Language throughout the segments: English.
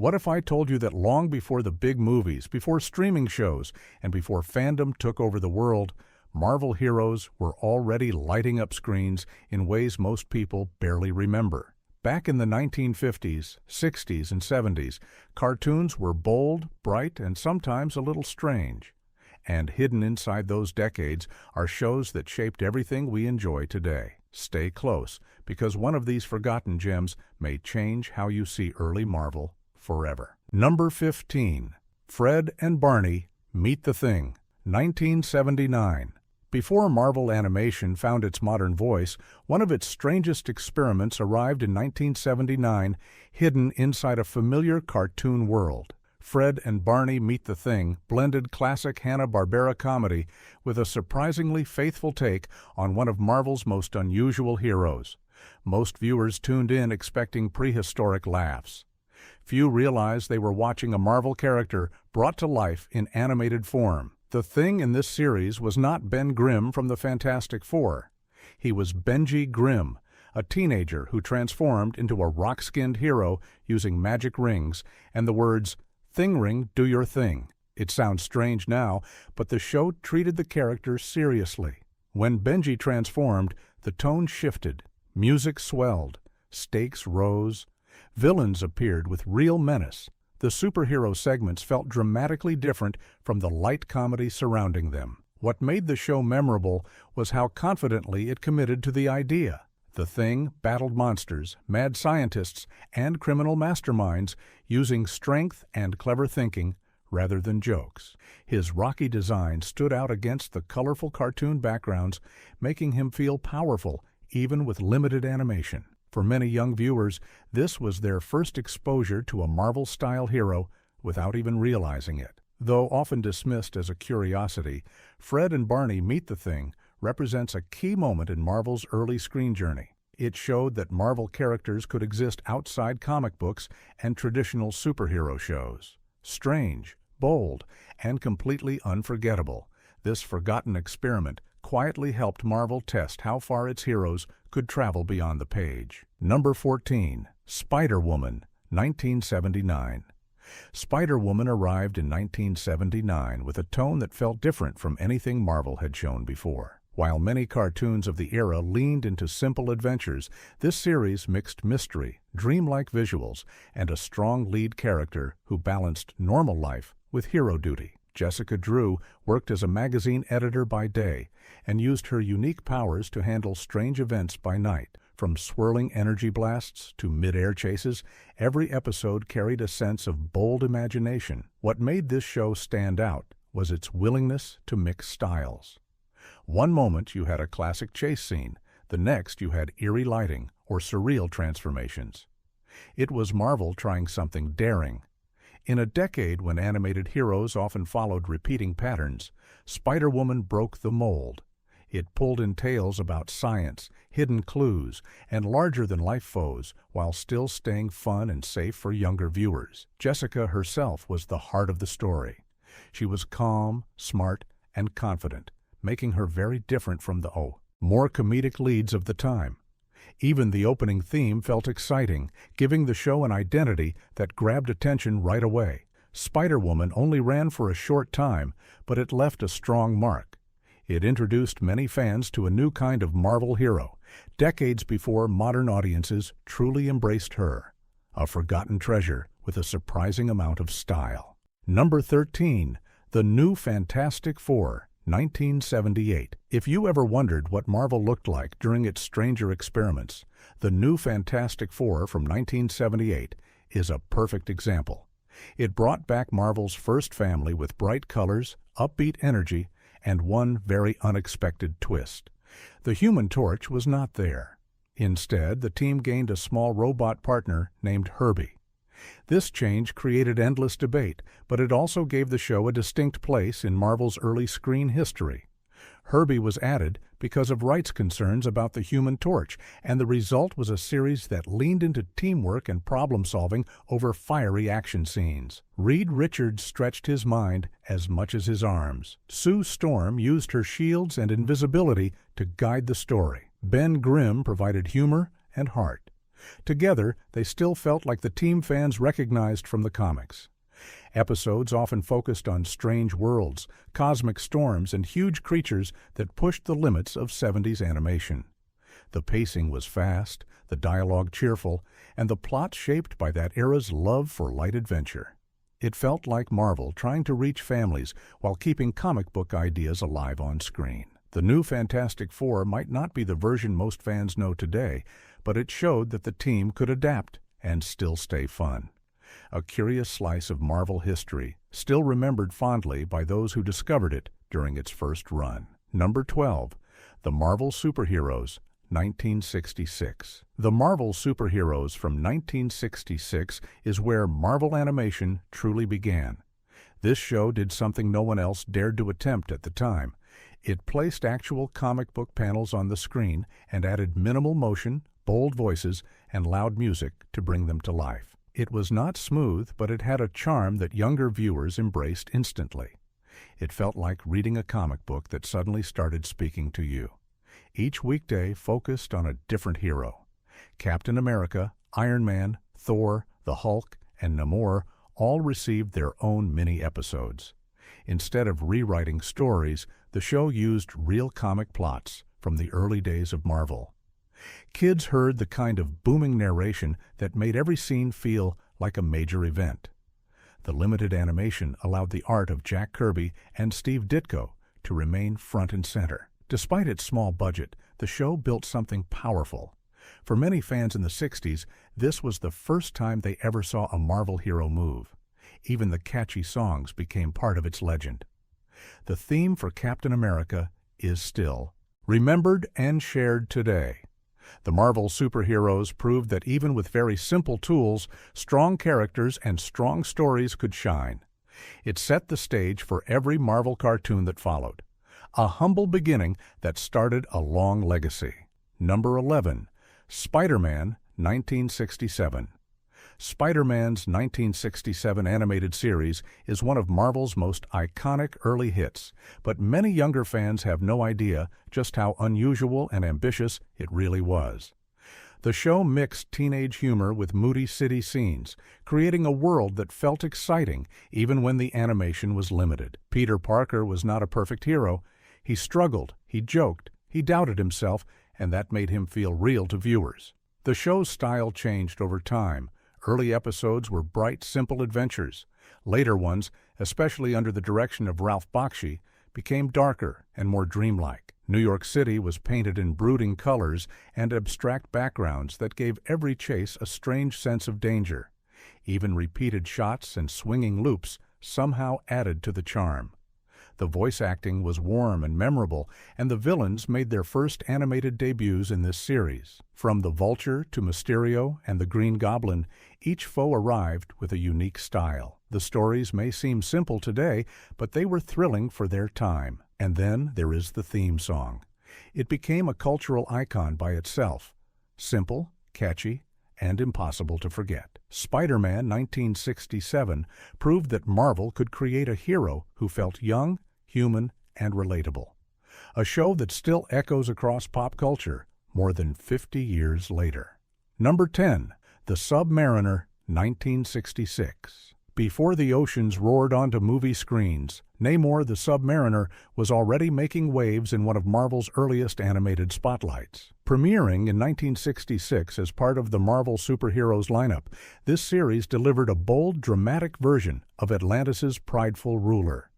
What if I told you that long before the big movies, before streaming shows, and before fandom took over the world, Marvel heroes were already lighting up screens in ways most people barely remember? Back in the 1950s, 60s, and 70s, cartoons were bold, bright, and sometimes a little strange. And hidden inside those decades are shows that shaped everything we enjoy today. Stay close, because one of these forgotten gems may change how you see early Marvel forever. Number 15. Fred and Barney Meet the Thing, 1979. Before Marvel animation found its modern voice, one of its strangest experiments arrived in 1979, hidden inside a familiar cartoon world. Fred and Barney Meet the Thing blended classic Hanna-Barbera comedy with a surprisingly faithful take on one of Marvel's most unusual heroes. Most viewers tuned in expecting prehistoric laughs. Few realized they were watching a Marvel character brought to life in animated form. The Thing in this series was not Ben Grimm from the Fantastic Four. He was Benji Grimm, a teenager who transformed into a rock-skinned hero using magic rings and the words, "Thing ring, do your thing." It sounds strange now, but the show treated the character seriously. When Benji transformed, the tone shifted, music swelled, stakes rose, villains appeared with real menace. The superhero segments felt dramatically different from the light comedy surrounding them. What made the show memorable was how confidently it committed to the idea. The Thing battled monsters, mad scientists, and criminal masterminds using strength and clever thinking rather than jokes. His rocky design stood out against the colorful cartoon backgrounds, making him feel powerful even with limited animation. For many young viewers, this was their first exposure to a Marvel-style hero without even realizing it. Though often dismissed as a curiosity, Fred and Barney Meet the Thing represents a key moment in Marvel's early screen journey. It showed that Marvel characters could exist outside comic books and traditional superhero shows. Strange, bold, and completely unforgettable, this forgotten experiment quietly helped Marvel test how far its heroes could travel beyond the page. Number 14. Spider-Woman, 1979. Spider-Woman arrived in 1979 with a tone that felt different from anything Marvel had shown before. While many cartoons of the era leaned into simple adventures, this series mixed mystery, dreamlike visuals, and a strong lead character who balanced normal life with hero duty. Jessica Drew worked as a magazine editor by day and used her unique powers to handle strange events by night. From swirling energy blasts to mid-air chases, every episode carried a sense of bold imagination. What made this show stand out was its willingness to mix styles. One moment you had a classic chase scene, the next you had eerie lighting or surreal transformations. It was Marvel trying something daring. In a decade when animated heroes often followed repeating patterns, Spider-Woman broke the mold. It pulled in tales about science, hidden clues, and larger-than-life foes, while still staying fun and safe for younger viewers. Jessica herself was the heart of the story. She was calm, smart, and confident, making her very different from the more comedic leads of the time. Even the opening theme felt exciting, giving the show an identity that grabbed attention right away. Spider-Woman only ran for a short time, but it left a strong mark. It introduced many fans to a new kind of Marvel hero, decades before modern audiences truly embraced her. A forgotten treasure with a surprising amount of style. Number 13. The New Fantastic Four, 1978. If you ever wondered what Marvel looked like during its stranger experiments, the New Fantastic Four from 1978 is a perfect example. It brought back Marvel's first family with bright colors, upbeat energy, and one very unexpected twist. The Human Torch was not there. Instead, the team gained a small robot partner named Herbie. This change created endless debate, but it also gave the show a distinct place in Marvel's early screen history. Herbie was added because of rights concerns about the Human Torch, and the result was a series that leaned into teamwork and problem-solving over fiery action scenes. Reed Richards stretched his mind as much as his arms. Sue Storm used her shields and invisibility to guide the story. Ben Grimm provided humor and heart. Together, they still felt like the team fans recognized from the comics. Episodes often focused on strange worlds, cosmic storms, and huge creatures that pushed the limits of 70s animation. The pacing was fast, the dialogue cheerful, and the plot shaped by that era's love for light adventure. It felt like Marvel trying to reach families while keeping comic book ideas alive on screen. The new Fantastic Four might not be the version most fans know today, but it showed that the team could adapt and still stay fun. A curious slice of Marvel history, still remembered fondly by those who discovered it during its first run. Number 12. The Marvel Superheroes, 1966. The Marvel Superheroes from 1966 is where Marvel animation truly began. This show did something no one else dared to attempt at the time. It placed actual comic book panels on the screen and added minimal motion, bold voices, and loud music to bring them to life. It was not smooth, but it had a charm that younger viewers embraced instantly. It felt like reading a comic book that suddenly started speaking to you. Each weekday focused on a different hero. Captain America, Iron Man, Thor, the Hulk, and Namor all received their own mini-episodes. Instead of rewriting stories, the show used real comic plots from the early days of Marvel. Kids heard the kind of booming narration that made every scene feel like a major event. The limited animation allowed the art of Jack Kirby and Steve Ditko to remain front and center. Despite its small budget, the show built something powerful. For many fans in the 60s, this was the first time they ever saw a Marvel hero move. Even the catchy songs became part of its legend. The theme for Captain America is still remembered and shared today. The Marvel superheroes proved that even with very simple tools, strong characters and strong stories could shine. It set the stage for every Marvel cartoon that followed. A humble beginning that started a long legacy. Number 11. Spider-Man, 1967. Spider-Man's 1967 animated series is one of Marvel's most iconic early hits, but many younger fans have no idea just how unusual and ambitious it really was. The show mixed teenage humor with moody city scenes, creating a world that felt exciting even when the animation was limited. Peter Parker was not a perfect hero. He struggled, he joked, he doubted himself, and that made him feel real to viewers. The show's style changed over time. Early episodes were bright, simple adventures. Later ones, especially under the direction of Ralph Bakshi, became darker and more dreamlike. New York City was painted in brooding colors and abstract backgrounds that gave every chase a strange sense of danger. Even repeated shots and swinging loops somehow added to the charm. The voice acting was warm and memorable, and the villains made their first animated debuts in this series. From the Vulture to Mysterio and the Green Goblin, each foe arrived with a unique style. The stories may seem simple today, but they were thrilling for their time. And then there is the theme song. It became a cultural icon by itself. Simple, catchy, and impossible to forget. Spider-Man 1967 proved that Marvel could create a hero who felt young, human, and relatable. A show that still echoes across pop culture more than 50 years later. Number 10. The Submariner, 1966. Before the oceans roared onto movie screens, Namor the Submariner was already making waves in one of Marvel's earliest animated spotlights. Premiering in 1966 as part of the Marvel Superheroes lineup, this series delivered a bold, dramatic version of Atlantis' prideful ruler.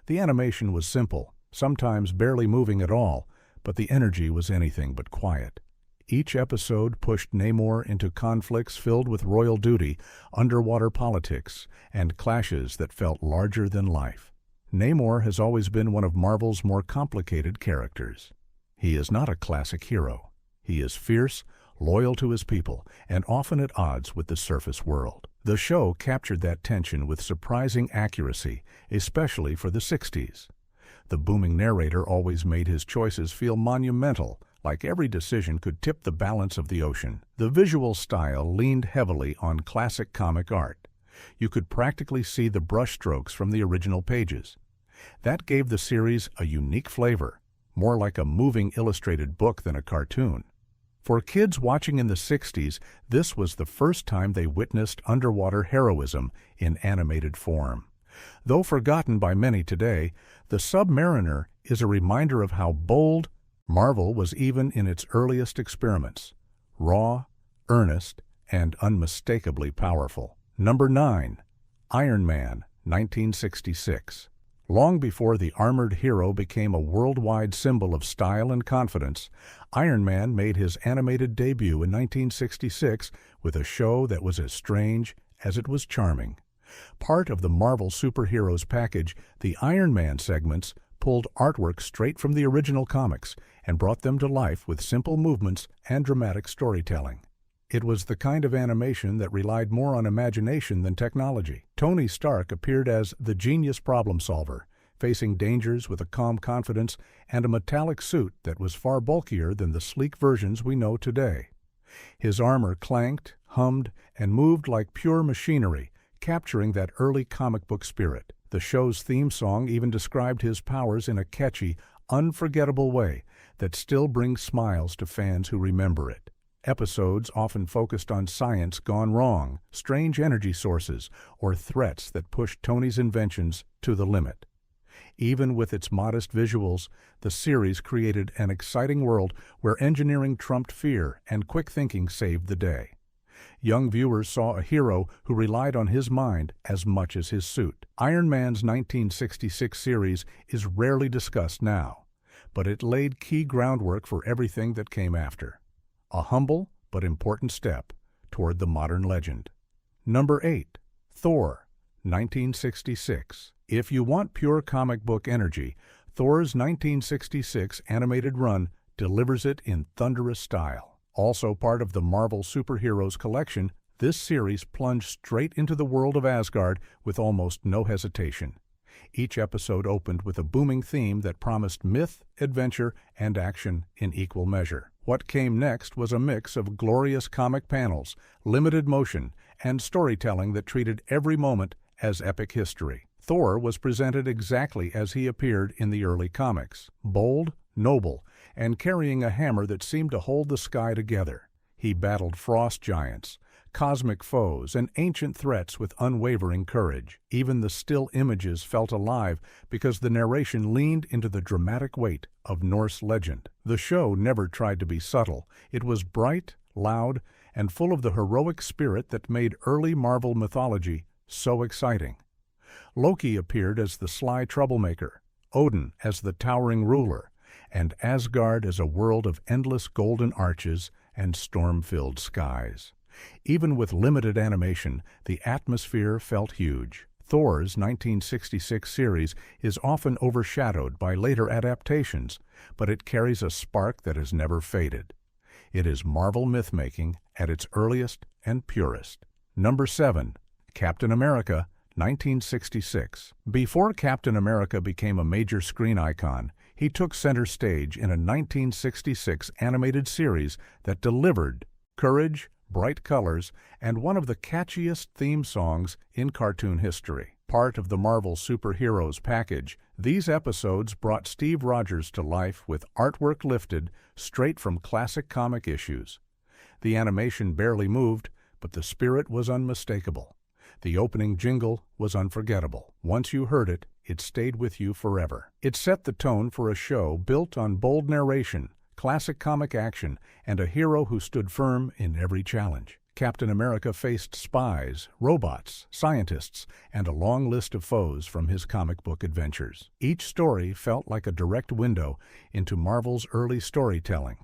The animation was simple, sometimes barely moving at all, but the energy was anything but quiet. Each episode pushed Namor into conflicts filled with royal duty, underwater politics, and clashes that felt larger than life. Namor has always been one of Marvel's more complicated characters. He is not a classic hero. He is fierce, loyal to his people, and often at odds with the surface world. The show captured that tension with surprising accuracy, especially for the 60s. The booming narrator always made his choices feel monumental, like every decision could tip the balance of the ocean. The visual style leaned heavily on classic comic art. You could practically see the brushstrokes from the original pages. That gave the series a unique flavor, more like a moving illustrated book than a cartoon. For kids watching in the 60s, this was the first time they witnessed underwater heroism in animated form. Though forgotten by many today, the Submariner is a reminder of how bold Marvel was even in its earliest experiments. Raw, earnest, and unmistakably powerful. Number 9. Iron Man, 1966. Long before the armored hero became a worldwide symbol of style and confidence, Iron Man made his animated debut in 1966 with a show that was as strange as it was charming. Part of the Marvel Superheroes package, the Iron Man segments pulled artwork straight from the original comics and brought them to life with simple movements and dramatic storytelling. It was the kind of animation that relied more on imagination than technology. Tony Stark appeared as the genius problem solver, facing dangers with a calm confidence and a metallic suit that was far bulkier than the sleek versions we know today. His armor clanked, hummed, and moved like pure machinery, capturing that early comic book spirit. The show's theme song even described his powers in a catchy, unforgettable way that still brings smiles to fans who remember it. Episodes often focused on science gone wrong, strange energy sources, or threats that pushed Tony's inventions to the limit. Even with its modest visuals, the series created an exciting world where engineering trumped fear and quick thinking saved the day. Young viewers saw a hero who relied on his mind as much as his suit. Iron Man's 1966 series is rarely discussed now, but it laid key groundwork for everything that came after. A humble but important step toward the modern legend. Number 8. Thor, 1966. If you want pure comic book energy, Thor's 1966 animated run delivers it in thunderous style. Also part of the Marvel Superheroes collection, this series plunged straight into the world of Asgard with almost no hesitation. Each episode opened with a booming theme that promised myth, adventure, and action in equal measure. What came next was a mix of glorious comic panels, limited motion, and storytelling that treated every moment as epic history. Thor was presented exactly as he appeared in the early comics, bold, noble, and carrying a hammer that seemed to hold the sky together. He battled frost giants, cosmic foes, and ancient threats with unwavering courage. Even the still images felt alive because the narration leaned into the dramatic weight of Norse legend. The show never tried to be subtle. It was bright, loud, and full of the heroic spirit that made early Marvel mythology so exciting. Loki appeared as the sly troublemaker, Odin as the towering ruler, and Asgard as a world of endless golden arches and storm-filled skies. Even with limited animation, the atmosphere felt huge. Thor's 1966 series is often overshadowed by later adaptations, but it carries a spark that has never faded. It is Marvel myth-making at its earliest and purest. Number 7. Captain America, 1966. Before Captain America became a major screen icon, he took center stage in a 1966 animated series that delivered courage, bright colors, and one of the catchiest theme songs in cartoon history. Part of the Marvel Superheroes package, these episodes brought Steve Rogers to life with artwork lifted straight from classic comic issues. The animation barely moved, but the spirit was unmistakable. The opening jingle was unforgettable. Once you heard it, it stayed with you forever. It set the tone for a show built on bold narration, classic comic action, and a hero who stood firm in every challenge. Captain America faced spies, robots, scientists, and a long list of foes from his comic book adventures. Each story felt like a direct window into Marvel's early storytelling.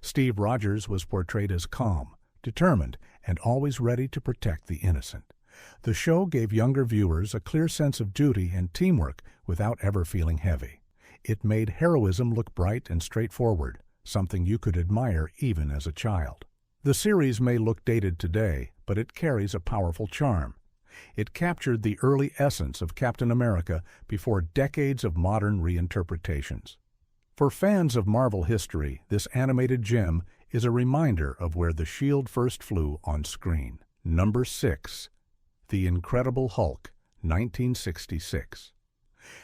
Steve Rogers was portrayed as calm, determined, and always ready to protect the innocent. The show gave younger viewers a clear sense of duty and teamwork without ever feeling heavy. It made heroism look bright and straightforward, something you could admire even as a child. The series may look dated today, but it carries a powerful charm. It captured the early essence of Captain America before decades of modern reinterpretations. For fans of Marvel history, this animated gem is a reminder of where the shield first flew on screen. Number 6. The Incredible Hulk, 1966.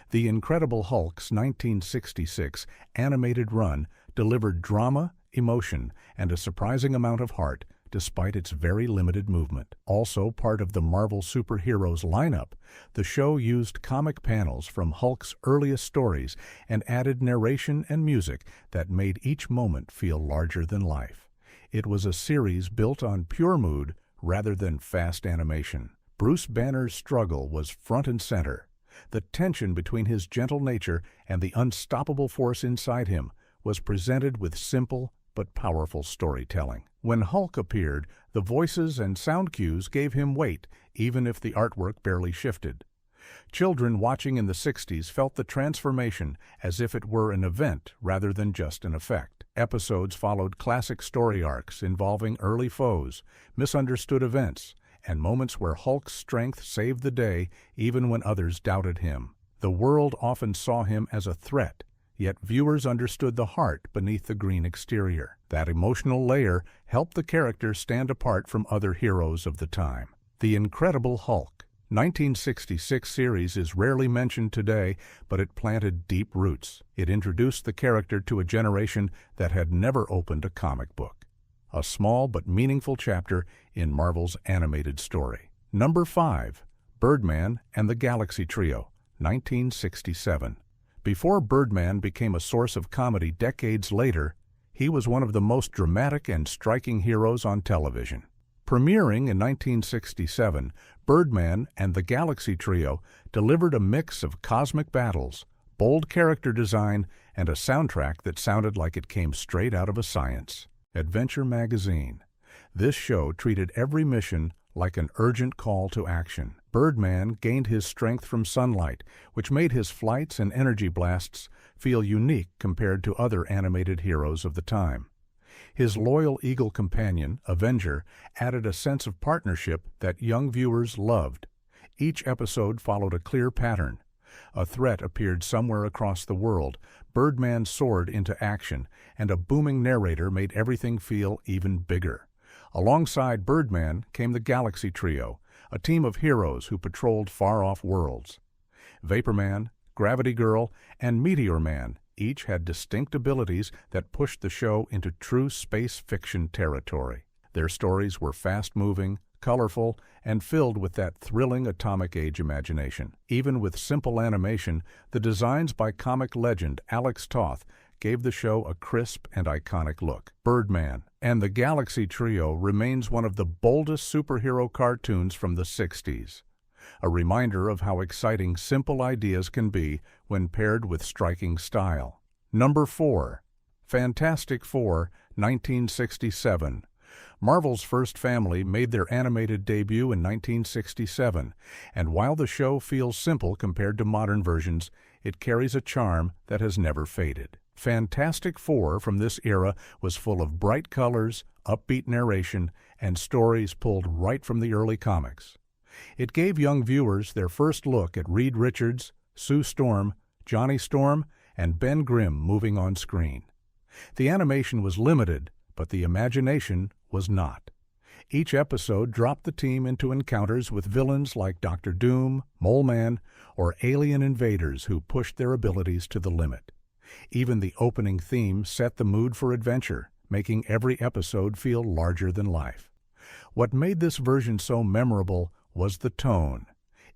The Incredible Hulk's 1966 animated run delivered drama, emotion, and a surprising amount of heart, despite its very limited movement. Also part of the Marvel superheroes lineup, the show used comic panels from Hulk's earliest stories and added narration and music that made each moment feel larger than life. It was a series built on pure mood rather than fast animation. Bruce Banner's struggle was front and center. The tension between his gentle nature and the unstoppable force inside him was presented with simple but powerful storytelling. When Hulk appeared, the voices and sound cues gave him weight, even if the artwork barely shifted. Children watching in the 60s felt the transformation as if it were an event rather than just an effect. Episodes followed classic story arcs involving early foes, misunderstood events, and moments where Hulk's strength saved the day even when others doubted him. The world often saw him as a threat, yet viewers understood the heart beneath the green exterior. That emotional layer helped the character stand apart from other heroes of the time. The Incredible Hulk, 1966 series is rarely mentioned today, but it planted deep roots. It introduced the character to a generation that had never opened a comic book. A small but meaningful chapter in Marvel's animated story. Number 5. Birdman and the Galaxy Trio, 1967. Before Birdman became a source of comedy decades later, he was one of the most dramatic and striking heroes on television. Premiering in 1967, Birdman and the Galaxy Trio delivered a mix of cosmic battles, bold character design, and a soundtrack that sounded like it came straight out of a science. Adventure magazine. This show treated every mission like an urgent call to action. Birdman gained his strength from sunlight, which made his flights and energy blasts feel unique compared to other animated heroes of the time. His loyal eagle companion, Avenger, added a sense of partnership that young viewers loved. Each episode followed a clear pattern. A threat appeared somewhere across the world, Birdman soared into action, and a booming narrator made everything feel even bigger. Alongside Birdman came the Galaxy Trio, a team of heroes who patrolled far-off worlds. Vaporman, Gravity Girl, and Meteor Man each had distinct abilities that pushed the show into true space fiction territory. Their stories were fast-moving, colorful, and filled with that thrilling atomic age imagination. Even with simple animation, the designs by comic legend Alex Toth gave the show a crisp and iconic look. Birdman and the Galaxy Trio remains one of the boldest superhero cartoons from the 60s. A reminder of how exciting simple ideas can be when paired with striking style. Number 4. Fantastic Four, 1967. Marvel's first family made their animated debut in 1967, and while the show feels simple compared to modern versions, it carries a charm that has never faded. Fantastic Four from this era was full of bright colors, upbeat narration, and stories pulled right from the early comics. It gave young viewers their first look at Reed Richards, Sue Storm, Johnny Storm, and Ben Grimm moving on screen. The animation was limited, but the imagination was not. Each episode dropped the team into encounters with villains like Dr. Doom, Mole Man, or alien invaders who pushed their abilities to the limit. Even the opening theme set the mood for adventure, making every episode feel larger than life. What made this version so memorable was the tone.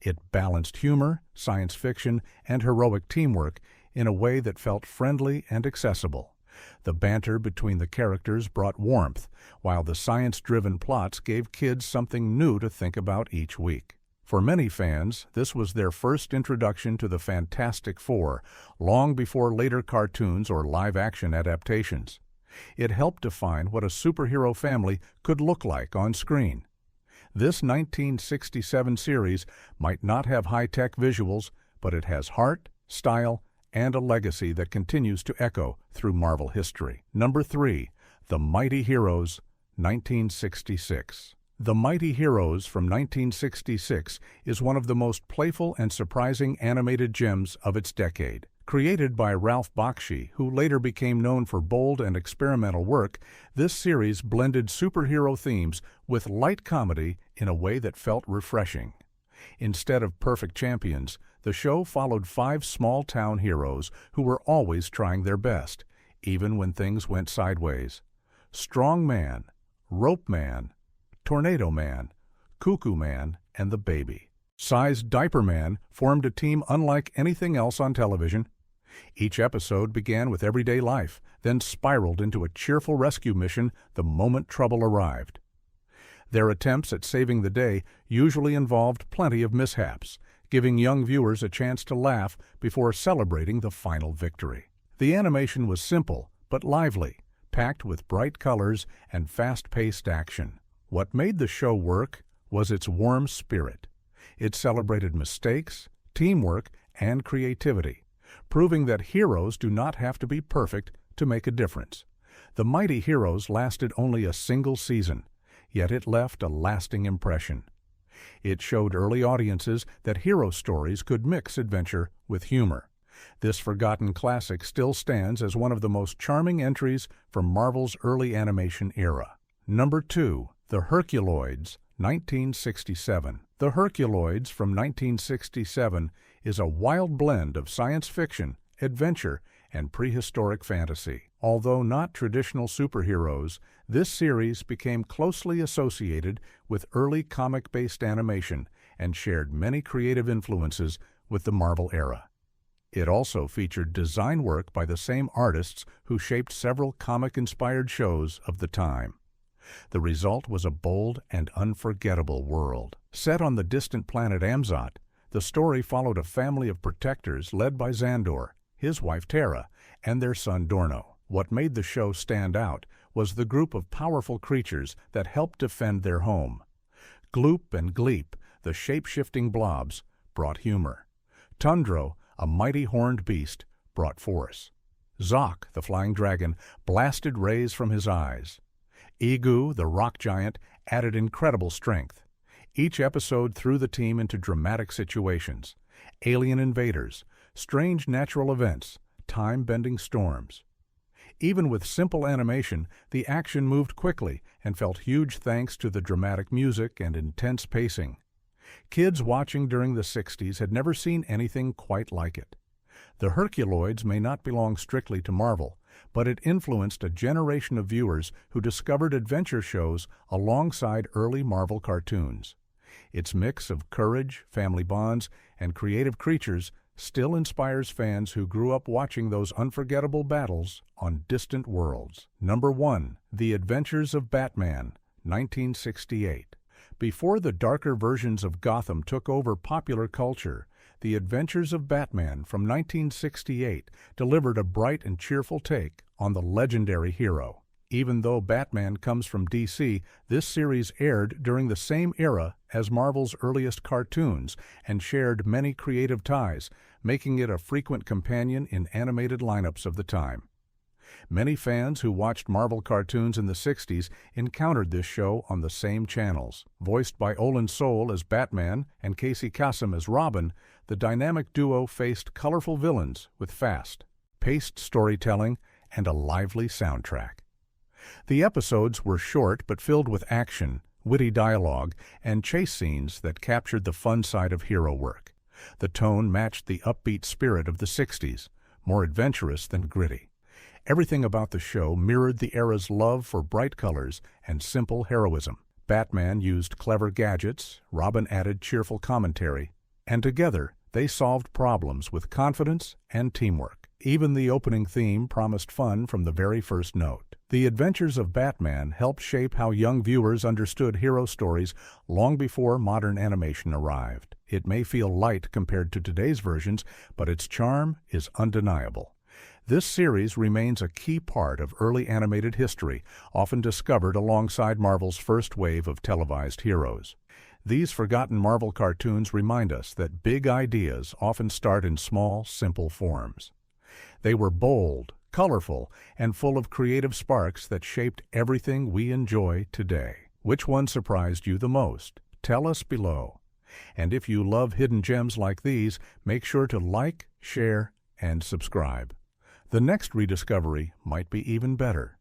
It balanced humor, science fiction, and heroic teamwork in a way that felt friendly and accessible. The banter between the characters brought warmth, while the science-driven plots gave kids something new to think about each week. For many fans, this was their first introduction to the Fantastic Four, long before later cartoons or live-action adaptations. It helped define what a superhero family could look like on screen. This 1967 series might not have high-tech visuals, but it has heart, style, and a legacy that continues to echo through Marvel history. Number 3. The Mighty Heroes, 1966. The Mighty Heroes from 1966 is one of the most playful and surprising animated gems of its decade. Created by Ralph Bakshi, who later became known for bold and experimental work, this series blended superhero themes with light comedy in a way that felt refreshing. Instead of perfect champions, the show followed 5 small-town heroes who were always trying their best, even when things went sideways. Strong Man, Rope Man, Tornado Man, Cuckoo Man, and the Baby. Size Diaper Man formed a team unlike anything else on television. Each episode began with everyday life, then spiraled into a cheerful rescue mission the moment trouble arrived. Their attempts at saving the day usually involved plenty of mishaps, giving young viewers a chance to laugh before celebrating the final victory. The animation was simple but lively, packed with bright colors and fast-paced action. What made the show work was its warm spirit. It celebrated mistakes, teamwork, and creativity, proving that heroes do not have to be perfect to make a difference. The Mighty Heroes lasted only a single season, yet it left a lasting impression. It showed early audiences that hero stories could mix adventure with humor. This forgotten classic still stands as one of the most charming entries from Marvel's early animation era. Number 2. The Herculoids, 1967. The Herculoids from 1967 is a wild blend of science fiction, adventure, and prehistoric fantasy. Although not traditional superheroes, this series became closely associated with early comic-based animation and shared many creative influences with the Marvel era. It also featured design work by the same artists who shaped several comic-inspired shows of the time. The result was a bold and unforgettable world. Set on the distant planet Amzot, the story followed a family of protectors led by Xandor, his wife Terra, and their son Dorno. What made the show stand out was the group of powerful creatures that helped defend their home. Gloop and Gleep, the shape-shifting blobs, brought humor. Tundro, a mighty horned beast, brought force. Zoc, the flying dragon, blasted rays from his eyes. Igu, the rock giant, added incredible strength. Each episode threw the team into dramatic situations: alien invaders, strange natural events, time-bending storms. Even with simple animation, the action moved quickly and felt huge thanks to the dramatic music and intense pacing. Kids watching during the 60s had never seen anything quite like it. The Herculoids may not belong strictly to Marvel, but it influenced a generation of viewers who discovered adventure shows alongside early Marvel cartoons. Its mix of courage, family bonds, and creative creatures still inspires fans who grew up watching those unforgettable battles on distant worlds. Number 1. The Adventures of Batman, 1968. Before the darker versions of Gotham took over popular culture, The Adventures of Batman from 1968 delivered a bright and cheerful take on the legendary hero. Even though Batman comes from DC, this series aired during the same era as Marvel's earliest cartoons and shared many creative ties, making it a frequent companion in animated lineups of the time. Many fans who watched Marvel cartoons in the 60s encountered this show on the same channels. Voiced by Olin Soul as Batman and Casey Kasem as Robin, the dynamic duo faced colorful villains with fast-paced storytelling and a lively soundtrack. The episodes were short but filled with action, witty dialogue, and chase scenes that captured the fun side of hero work. The tone matched the upbeat spirit of the 60s, more adventurous than gritty. Everything about the show mirrored the era's love for bright colors and simple heroism. Batman used clever gadgets, Robin added cheerful commentary, and together they solved problems with confidence and teamwork. Even the opening theme promised fun from the very first note. The Adventures of Batman helped shape how young viewers understood hero stories long before modern animation arrived. It may feel light compared to today's versions, but its charm is undeniable. This series remains a key part of early animated history, often discovered alongside Marvel's first wave of televised heroes. These forgotten Marvel cartoons remind us that big ideas often start in small, simple forms. They were bold, colorful, and full of creative sparks that shaped everything we enjoy today. Which one surprised you the most? Tell us below. And if you love hidden gems like these, make sure to like, share, and subscribe. The next rediscovery might be even better.